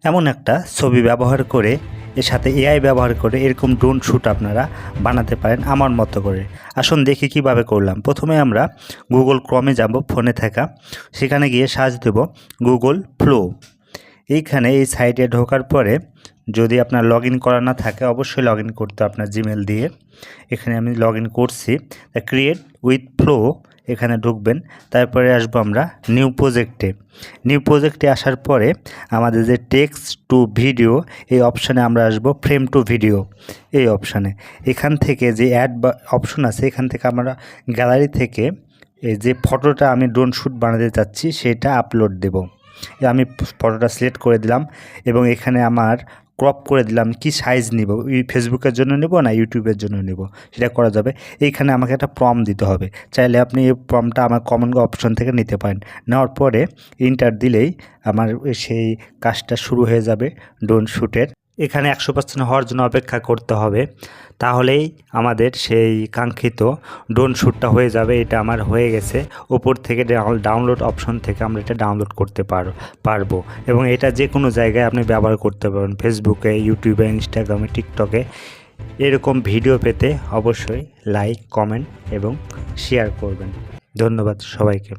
এমন একটা ছবি ব্যবহার করে এর সাথে এআই ব্যবহার করে এরকম ড্রোন শ্যুট আপনারা বানাতে পারেন আমার মতো করে। আসুন দেখি কিভাবে করলাম। প্রথমে আমরা গুগল ক্রমে যাব, ফোনে থাকা, সেখানে গিয়ে সার্চ দেব গুগল ফ্লো। এইখানে এই সাইটে ঢোকার পরে যদি আপনার লগ ইন করা না থাকে অবশ্যই লগ ইন করতে আপনার জিমেল দিয়ে। এখানে আমি লগ ইন করছি। ক্রিয়েট উইথ ফ্লো এখানে ঢুকবেন। তারপরে আসবো আমরা নিউ প্রজেক্টে আসার পরে আমাদের যে টেক্সট টু ভিডিও এই অপশানে আমরা আসবো, ফ্রেম টু ভিডিও এই অপশানে। এখান থেকে যে অ্যাড অপশন আছে এখান থেকে আমরা গ্যালারি থেকে এই যে ফটোটা আমি ড্রোন শ্যুট বানাতে চাচ্ছি সেটা আপলোড দেব। আমি ফটোটা সিলেক্ট করে দিলাম এবং এখানে আমার ক্রপ করে দিলাম কি সাইজ নিব, ফেসবুকের জন্য নেব না ইউটিউবের জন্য নেব সেটা করা যাবে। এইখানে আমাকে একটা প্রম্পট দিতে হবে। চাইলে আপনি এই প্রম্পটটা আমার কমেন্ট অপশন থেকে নিতে পারেন। নেওয়ার পরে ইন্টার দিলেই আমার সেই কাজটা শুরু হয়ে যাবে ড্রোন শ্যুটের। এখানে 100% হওয়ার জন্য অপেক্ষা করতে হবে, তাহলেই আমাদের সেই কাঙ্ক্ষিত ড্রোন শ্যুটটা হয়ে যাবে। এটা আমার হয়ে গেছে। ওপর থেকে ডাউনলোড অপশন থেকে আমরা এটা ডাউনলোড করতে পারবো এবং এটা যে কোনো জায়গায় আপনি ব্যবহার করতে পারবেন, ফেসবুকে, ইউটিউবে, ইনস্টাগ্রামে, টিকটকে। এরকম ভিডিও পেতে অবশ্যই লাইক, কমেন্ট এবং শেয়ার করবেন। ধন্যবাদ সবাইকে।